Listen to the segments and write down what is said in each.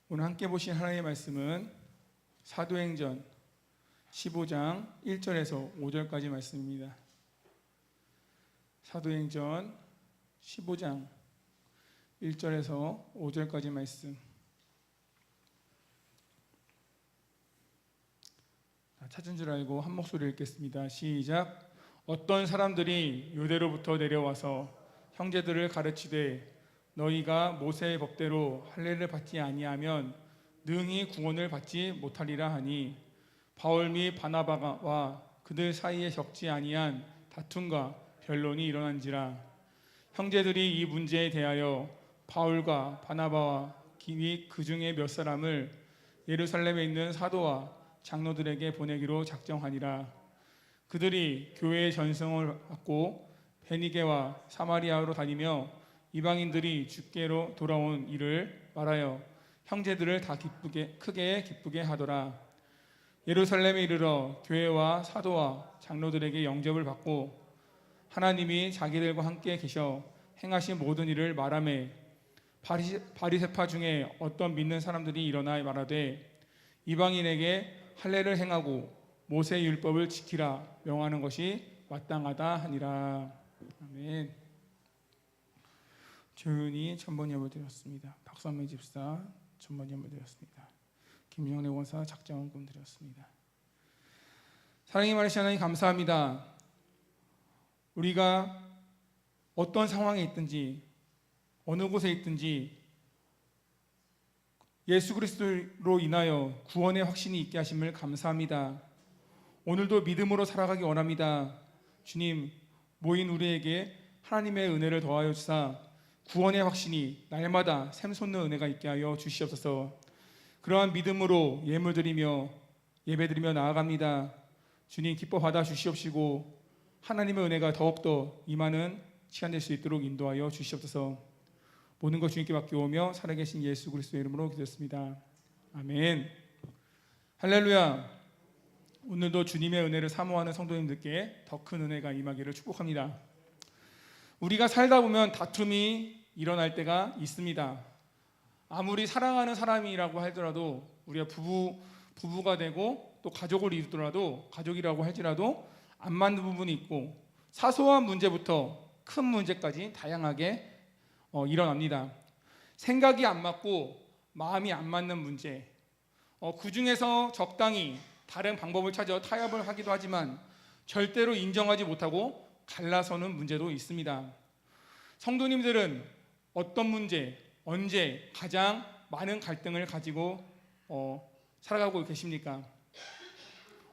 오늘 함께 보신 하나님의 말씀은 사도행전 15장 1절에서 5절까지 말씀입니다. 사도행전 15장 1절에서 5절까지 말씀. 찾은 줄 알고 한 목소리 읽겠습니다. 시작. 어떤 사람들이 유대로부터 내려와서 형제들을 가르치되 너희가 모세의 법대로 할례를 받지 아니하면 능히 구원을 받지 못하리라 하니 바울 및 바나바와 그들 사이에 적지 아니한 다툼과 변론이 일어난지라. 형제들이 이 문제에 대하여 바울과 바나바와 및 그 중에 몇 사람을 예루살렘에 있는 사도와 장로들에게 보내기로 작정하니라. 그들이 교회의 전승을 받고 베니게와 사마리아로 다니며 이방인들이 주께로 돌아온 일을 말하여 형제들을 다 크게 기쁘게 하더라. 예루살렘에 이르러 교회와 사도와 장로들에게 영접을 받고 하나님이 자기들과 함께 계셔 행하신 모든 일을 말하매 바리새파 중에 어떤 믿는 사람들이 일어나 말하되 이방인에게 할례를 행하고 모세의 율법을 지키라 명하는 것이 마땅하다 하니라. 아멘. 조윤이 천번 예물 드렸습니다. 박선미 집사 천번 예물 드렸습니다. 김영래 원사 작정원금 드렸습니다. 사랑이 많으신 하나님 감사합니다. 우리가 어떤 상황에 있든지 어느 곳에 있든지 예수 그리스도로 인하여 구원의 확신이 있게 하심을 감사합니다. 오늘도 믿음으로 살아가기 원합니다. 주님, 모인 우리에게 하나님의 은혜를 더하여 주사 구원의 확신이 날마다 샘솟는 은혜가 있게 하여 주시옵소서. 그러한 믿음으로 예물드리며 예배드리며 나아갑니다. 주님 기뻐 받아 주시옵시고 하나님의 은혜가 더욱더 임하는 시간 될 수 있도록 인도하여 주시옵소서. 모든 것 주님께 맡겨오며 살아계신 예수 그리스도의 이름으로 기도했습니다. 아멘. 할렐루야. 오늘도 주님의 은혜를 사모하는 성도님들께 더 큰 은혜가 임하기를 축복합니다. 우리가 살다 보면 다툼이 일어날 때가 있습니다. 아무리 사랑하는 사람이라고 하더라도 우리가 부부가 되고 또 가족을 이루더라도 가족이라고 할지라도 안 맞는 부분이 있고 사소한 문제부터 큰 문제까지 다양하게 일어납니다. 생각이 안 맞고 마음이 안 맞는 문제, 그 중에서 적당히 다른 방법을 찾아 타협을 하기도 하지만 절대로 인정하지 못하고 갈라서는 문제도 있습니다. 성도님들은 어떤 문제, 언제 가장 많은 갈등을 가지고 살아가고 계십니까?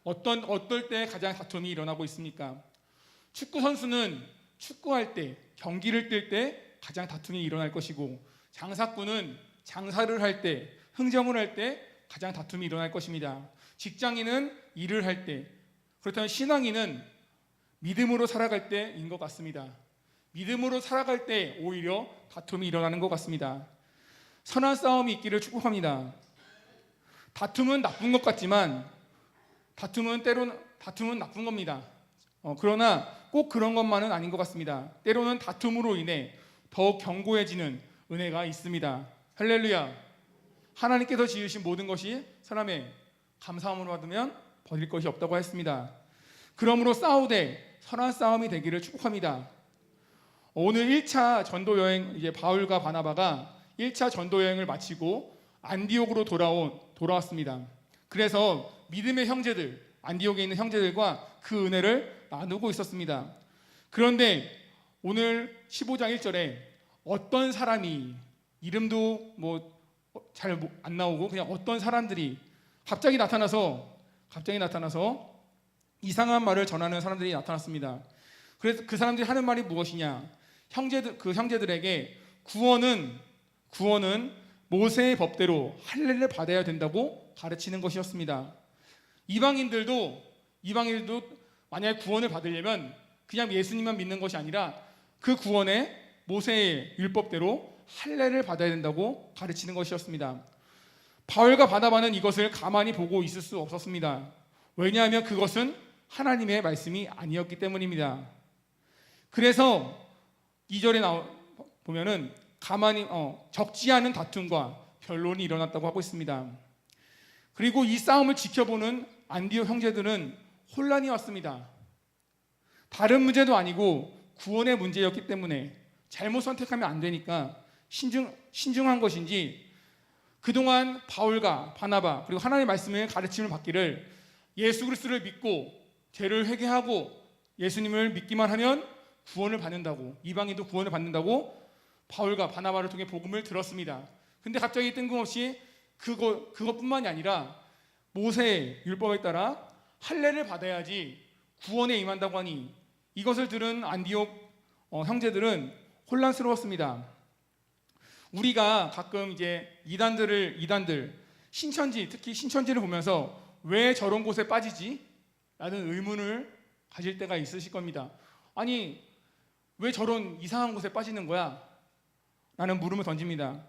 어떨 때 가장 다툼이 일어나고 있습니까? 축구 선수는 축구할 때, 경기를 뛸 때 가장 다툼이 일어날 것이고 장사꾼은 장사를 할 때, 흥정을 할 때 가장 다툼이 일어날 것입니다. 직장인은 일을 할 때, 그렇다면 신앙인은 믿음으로 살아갈 때인 것 같습니다. 믿음으로 살아갈 때 오히려 다툼이 일어나는 것 같습니다. 선한 싸움이 있기를 축복합니다. 다툼은 나쁜 것 같지만 때로는 나쁜 겁니다. 그러나 꼭 그런 것만은 아닌 것 같습니다. 때로는 다툼으로 인해 더욱 견고해지는 은혜가 있습니다. 할렐루야. 하나님께서 지으신 모든 것이 사람의 감사함으로 받으면 버릴 것이 없다고 했습니다. 그러므로 싸우되 선한 싸움이 되기를 축복합니다. 오늘 1차 전도 여행, 이제 바울과 바나바가 1차 전도 여행을 마치고 안디옥으로 돌아왔습니다. 그래서 믿음의 형제들, 안디옥에 있는 형제들과 그 은혜를 나누고 있었습니다. 그런데 오늘 15장 1절에 어떤 사람이, 이름도 잘 안 나오고 그냥 어떤 사람들이 갑자기 나타나서 이상한 말을 전하는 사람들이 나타났습니다. 그래서 그 사람들이 하는 말이 무엇이냐? 그 형제들에게 구원은 모세의 법대로 할례를 받아야 된다고 가르치는 것이었습니다. 이방인들도 만약에 구원을 받으려면 그냥 예수님만 믿는 것이 아니라 그 구원에 모세의 율법대로 할례를 받아야 된다고 가르치는 것이었습니다. 바울과 바나바는 이것을 가만히 보고 있을 수 없었습니다. 왜냐하면 그것은 하나님의 말씀이 아니었기 때문입니다. 그래서 2절에 보면은 가만히 적지 않은 다툼과 변론이 일어났다고 하고 있습니다. 그리고 이 싸움을 지켜보는 안디옥 형제들은 혼란이 왔습니다. 다른 문제도 아니고 구원의 문제였기 때문에 잘못 선택하면 안 되니까 신중한 것인지 그동안 바울과 바나바 그리고 하나님의 말씀의 가르침을 받기를 예수 그리스도를 믿고 죄를 회개하고 예수님을 믿기만 하면 구원을 받는다고, 이방인도 구원을 받는다고 바울과 바나바를 통해 복음을 들었습니다. 근데 갑자기 뜬금없이 그것뿐만이 아니라 모세의 율법에 따라 할례를 받아야지 구원에 임한다고 하니 이것을 들은 안디옥 형제들은 혼란스러웠습니다. 우리가 가끔 이제 이단들 신천지, 특히 신천지를 보면서 왜 저런 곳에 빠지지? 라는 의문을 가질 때가 있으실 겁니다. 아니, 왜 저런 이상한 곳에 빠지는 거야? 라는 물음을 던집니다.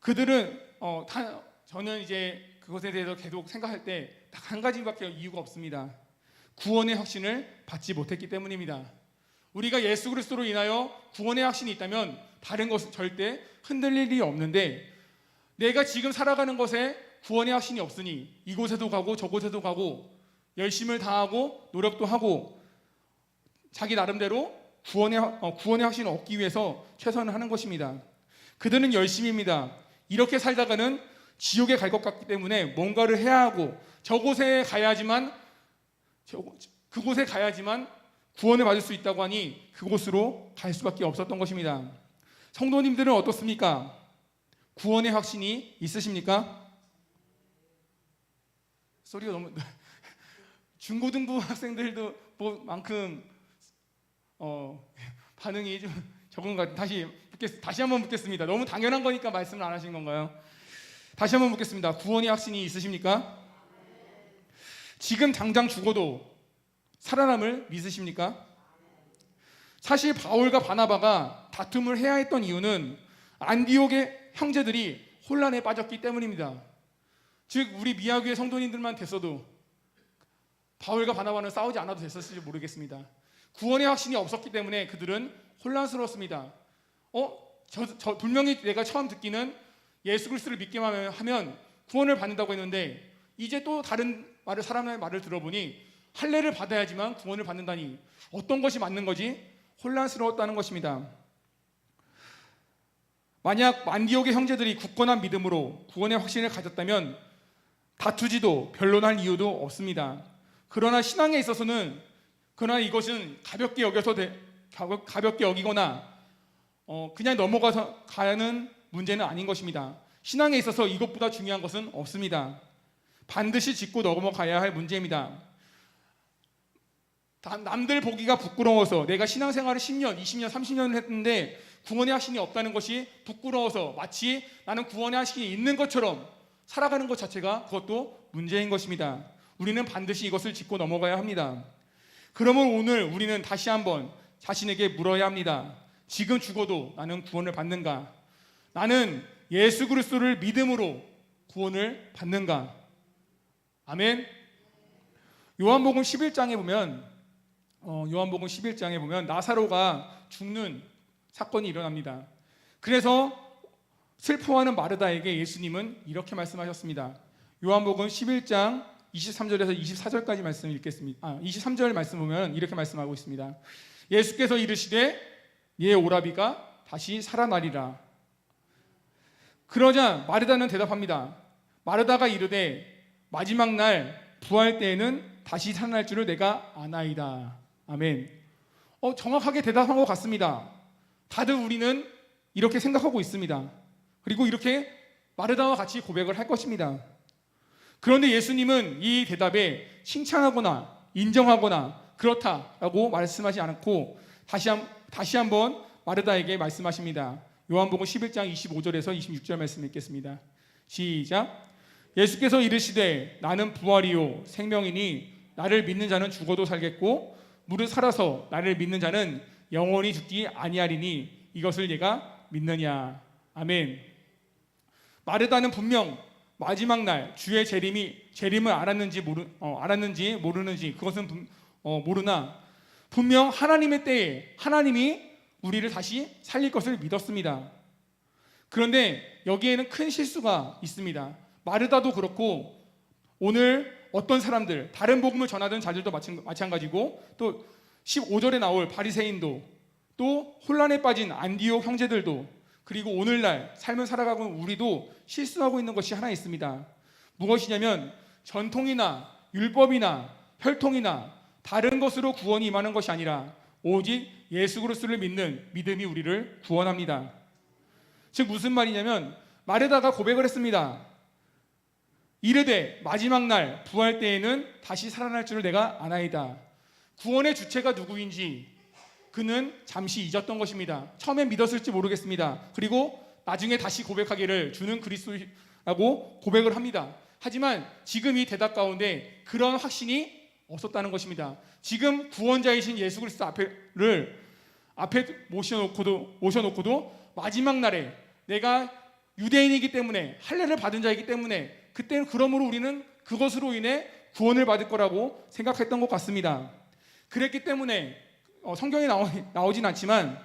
그들은 저는 이제 그것에 대해서 계속 생각할 때 딱 한 가지밖에 이유가 없습니다. 구원의 확신을 받지 못했기 때문입니다. 우리가 예수 그리스도로 인하여 구원의 확신이 있다면 다른 것은 절대 흔들릴 일이 없는데, 내가 지금 살아가는 것에 구원의 확신이 없으니 이곳에도 가고 저곳에도 가고 열심을 다하고 노력도 하고 자기 나름대로 구원의 확신을 얻기 위해서 최선을 하는 것입니다. 그들은 열심입니다. 이렇게 살다가는 지옥에 갈 것 같기 때문에 뭔가를 해야 하고 그곳에 가야지만 구원을 받을 수 있다고 하니 그곳으로 갈 수밖에 없었던 것입니다. 성도님들은 어떻습니까? 구원의 확신이 있으십니까? 소리가 너무 중고등부 학생들도 만큼 반응이 좀 적은 것 같아요. 다시 한번 묻겠습니다. 너무 당연한 거니까 말씀을 안 하신 건가요? 다시 한번 묻겠습니다. 구원의 확신이 있으십니까? 지금 당장 죽어도 살아남을 믿으십니까? 사실 바울과 바나바가 다툼을 해야 했던 이유는 안디옥의 형제들이 혼란에 빠졌기 때문입니다. 즉 우리 미아교회 성도님들만 됐어도 바울과 바나바는 싸우지 않아도 됐었을지 모르겠습니다. 구원의 확신이 없었기 때문에 그들은 혼란스러웠습니다. 분명히 내가 처음 듣기는 예수 그리스도를 믿기만 하면 구원을 받는다고 했는데 이제 또 다른 사람의 말을 들어보니 할례를 받아야지만 구원을 받는다니 어떤 것이 맞는 거지? 혼란스러웠다는 것입니다. 만약 안디옥의 형제들이 굳건한 믿음으로 구원의 확신을 가졌다면 다투지도 변론할 이유도 없습니다. 그러나 신앙에 있어서는 이것은 가볍게 여기거나 그냥 넘어가서 가는 문제는 아닌 것입니다. 신앙에 있어서 이것보다 중요한 것은 없습니다. 반드시 짚고 넘어가야 할 문제입니다. 남들 보기가 부끄러워서 내가 신앙생활을 10년, 20년, 30년을 했는데 구원의 확신이 없다는 것이 부끄러워서 마치 나는 구원의 확신이 있는 것처럼 살아가는 것 자체가 그것도 문제인 것입니다. 우리는 반드시 이것을 짚고 넘어가야 합니다. 그러면 오늘 우리는 다시 한번 자신에게 물어야 합니다. 지금 죽어도 나는 구원을 받는가? 나는 예수 그리스도를 믿음으로 구원을 받는가? 아멘. 요한복음 11장에 보면 나사로가 죽는 사건이 일어납니다. 그래서 슬퍼하는 마르다에게 예수님은 이렇게 말씀하셨습니다. 요한복음 11장 23절에서 24절까지 말씀 읽겠습니다. 23절 말씀 보면 이렇게 말씀하고 있습니다. 예수께서 이르시되 예 오라비가 다시 살아나리라. 그러자 마르다는 대답합니다. 마르다가 이르되 마지막 날 부활 때에는 다시 살아날 줄을 내가 아나이다. 아멘. 정확하게 대답한 것 같습니다. 다들 우리는 이렇게 생각하고 있습니다. 그리고 이렇게 마르다와 같이 고백을 할 것입니다. 그런데 예수님은 이 대답에 칭찬하거나 인정하거나 그렇다라고 말씀하지 않고 다시 한번 마르다에게 말씀하십니다. 요한복음 11장 25절에서 26절 말씀 읽겠습니다. 시작. 예수께서 이르시되 나는 부활이요 생명이니 나를 믿는 자는 죽어도 살겠고 무릇 살아서 나를 믿는 자는 영원히 죽지 아니하리니 이것을 얘가 믿느냐. 아멘. 마르다는 분명 마지막 날 주의 재림을 알았는지 모르는지 그것은 모르나 분명 하나님의 때에 하나님이 우리를 다시 살릴 것을 믿었습니다. 그런데 여기에는 큰 실수가 있습니다. 마르다도 그렇고 오늘 어떤 사람들, 다른 복음을 전하던 자들도 마찬가지고 또 15절에 나올 바리새인도 또 혼란에 빠진 안디옥 형제들도 그리고 오늘날 삶을 살아가고 있는 우리도 실수하고 있는 것이 하나 있습니다. 무엇이냐면 전통이나 율법이나 혈통이나 다른 것으로 구원이 임하는 것이 아니라 오직 예수 그리스도를 믿는 믿음이 우리를 구원합니다. 즉 무슨 말이냐면 마르다가 고백을 했습니다. 이르되 마지막 날 부활 때에는 다시 살아날 줄을 내가 아나이다. 구원의 주체가 누구인지 그는 잠시 잊었던 것입니다. 처음엔 믿었을지 모르겠습니다. 그리고 나중에 다시 고백하기를 주는 그리스도라고 고백을 합니다. 하지만 지금 이 대답 가운데 그런 확신이 없었다는 것입니다. 지금 구원자이신 예수 그리스도 앞에 모셔놓고도 마지막 날에 내가 유대인이기 때문에 할례를 받은 자이기 때문에 그때는 그러므로 우리는 그것으로 인해 구원을 받을 거라고 생각했던 것 같습니다. 그랬기 때문에 성경에 나오진 않지만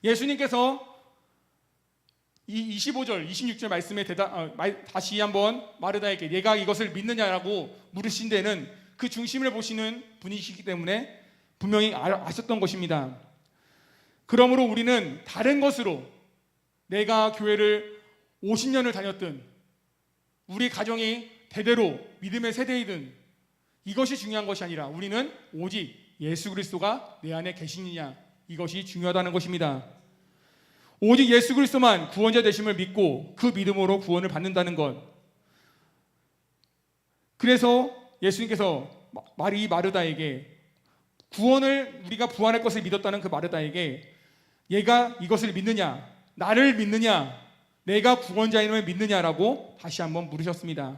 예수님께서 이 25절, 26절 말씀에 다시 한번 마르다에게 내가 이것을 믿느냐라고 물으신 데는 그 중심을 보시는 분이시기 때문에 분명히 아셨던 것입니다. 그러므로 우리는 다른 것으로 내가 교회를 50년을 다녔든 우리 가정이 대대로 믿음의 세대이든 이것이 중요한 것이 아니라 우리는 오직 예수 그리스도가 내 안에 계시느냐 이것이 중요하다는 것입니다. 오직 예수 그리스도만 구원자 되심을 믿고 그 믿음으로 구원을 받는다는 것. 그래서 예수님께서 마르다에게 우리가 부활할 것을 믿었다는 그 마르다에게 얘가 이것을 믿느냐, 나를 믿느냐, 내가 구원자임을 믿느냐라고 다시 한번 물으셨습니다.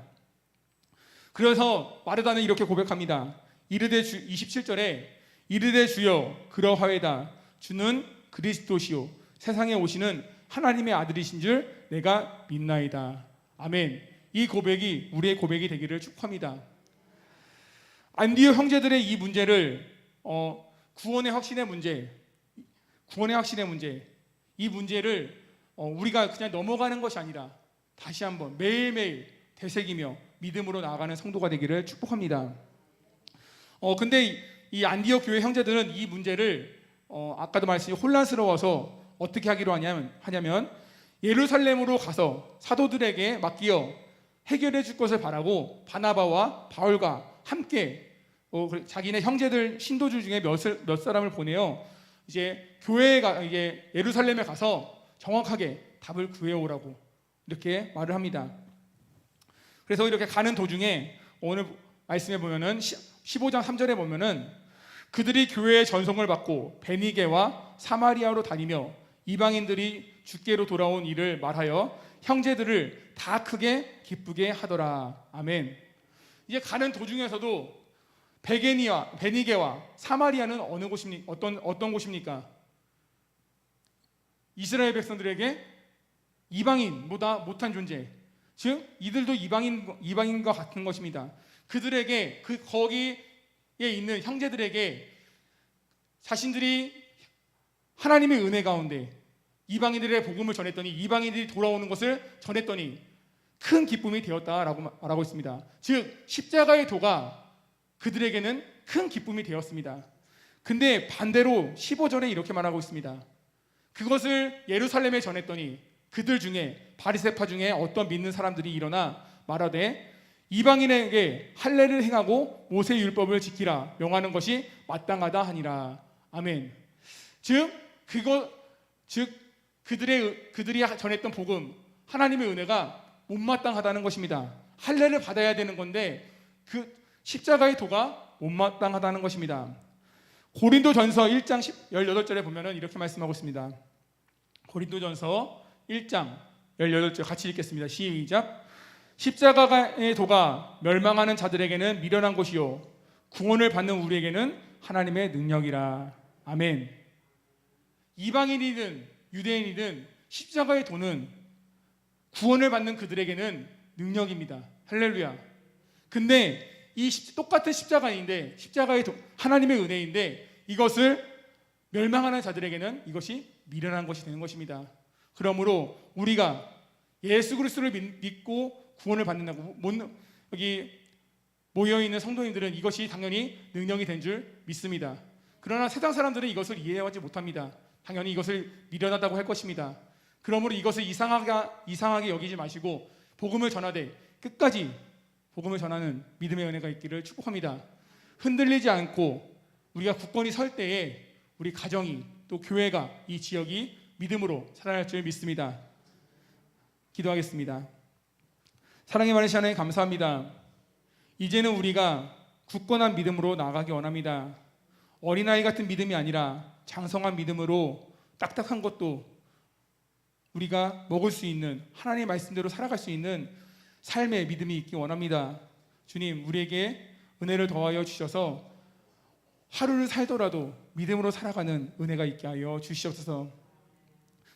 그래서 마르다는 이렇게 고백합니다. 27절에 이르되 주여 그러하외다. 주는 그리스도시요 세상에 오시는 하나님의 아들이신 줄 내가 믿나이다. 아멘. 이 고백이 우리의 고백이 되기를 축복합니다. 안디옥 형제들의 이 문제를 구원의 확신의 문제 이 문제를 우리가 그냥 넘어가는 것이 아니라 다시 한번 매일매일 되새기며 믿음으로 나아가는 성도가 되기를 축복합니다. 근데 이 안디옥 교회 형제들은 이 문제를 아까도 말씀이 혼란스러워서 어떻게 하기로 하냐면 예루살렘으로 가서 사도들에게 맡기어 해결해 줄 것을 바라고 바나바와 바울과 함께 자기네 형제들 신도주 중에 몇 사람을 보내요. 이제 이제 예루살렘에 가서 정확하게 답을 구해오라고 이렇게 말을 합니다. 그래서 이렇게 가는 도중에 오늘 말씀에 보면은 15장 3절에 보면은 그들이 교회의 전송을 받고 베니게와 사마리아로 다니며 이방인들이 주께로 돌아온 일을 말하여 형제들을 다 크게 기쁘게 하더라. 아멘. 이제 가는 도중에서도 베니게와 사마리아는 어떤 곳입니까? 이스라엘 백성들에게 이방인보다 못한 존재, 즉 이들도 이방인과 같은 것입니다. 그들에게 거기에 있는 형제들에게 자신들이 하나님의 은혜 가운데 이방인들의 복음을 전했더니 이방인들이 돌아오는 것을 전했더니 큰 기쁨이 되었다라고 말하고 있습니다. 즉 십자가의 도가 그들에게는 큰 기쁨이 되었습니다. 근데 반대로 15절에 이렇게 말하고 있습니다. 그것을 예루살렘에 전했더니 그들 중에 바리새파 중에 어떤 믿는 사람들이 일어나 말하되 이방인에게 할례를 행하고 모세의 율법을 지키라 명하는 것이 마땅하다 하니라. 아멘. 즉 그들이 전했던 복음, 하나님의 은혜가 못마땅하다는 것입니다. 할례를 받아야 되는 건데 그 십자가의 도가 못마땅하다는 것입니다. 고린도전서 1장 18절에 보면은 이렇게 말씀하고 있습니다. 고린도전서 1장 18절 같이 읽겠습니다. 시작. 십자가의 도가 멸망하는 자들에게는 미련한 것이요 구원을 받는 우리에게는 하나님의 능력이라. 아멘. 이방인이든 유대인이든 십자가의 도는 구원을 받는 그들에게는 능력입니다. 할렐루야. 근데 이 똑같은 십자가인데 십자가의 도, 하나님의 은혜인데 이것을 멸망하는 자들에게는 이것이 미련한 것이 되는 것입니다. 그러므로 우리가 예수 그리스도를 믿고 구원을 받는다고 여기 모여있는 성도님들은 이것이 당연히 능력이 된 줄 믿습니다. 그러나 세상 사람들은 이것을 이해하지 못합니다. 당연히 이것을 미련하다고 할 것입니다. 그러므로 이것을 이상하게 여기지 마시고 복음을 전하되 끝까지 복음을 전하는 믿음의 은혜가 있기를 축복합니다. 흔들리지 않고 우리가 굳건히 설 때에 우리 가정이 또 교회가 이 지역이 믿음으로 살아날 줄 믿습니다. 기도하겠습니다. 사랑의 많은 시간에 감사합니다. 이제는 우리가 굳건한 믿음으로 나아가기 원합니다. 어린아이 같은 믿음이 아니라 장성한 믿음으로 딱딱한 것도 우리가 먹을 수 있는 하나님의 말씀대로 살아갈 수 있는 삶의 믿음이 있기 원합니다. 주님, 우리에게 은혜를 더하여 주셔서 하루를 살더라도 믿음으로 살아가는 은혜가 있게 하여 주시옵소서.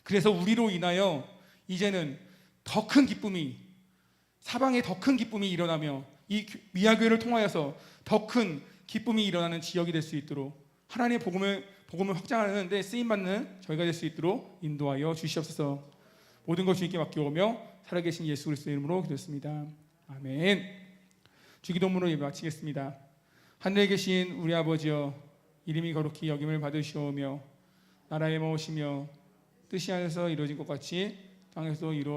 그래서 우리로 인하여 이제는 더 큰 기쁨이, 사방에 더 큰 기쁨이 일어나며 이 미아교회를 통하여서 더 큰 기쁨이 일어나는 지역이 될 수 있도록 하나님의 복음을 확장하는 데 쓰임받는 저희가 될 수 있도록 인도하여 주시옵소서. 모든 것 주님께 맡겨오며 살아계신 예수 그리스도의 이름으로 기도했습니다. 아멘. 주기도문으로 예배 마치겠습니다. 하늘에 계신 우리 아버지여, 이름이 거룩히 여김을 받으시오며 나라에 머무시며 뜻이 하늘에서 이루어진 것 같이 땅에서도 이루어지옵소서.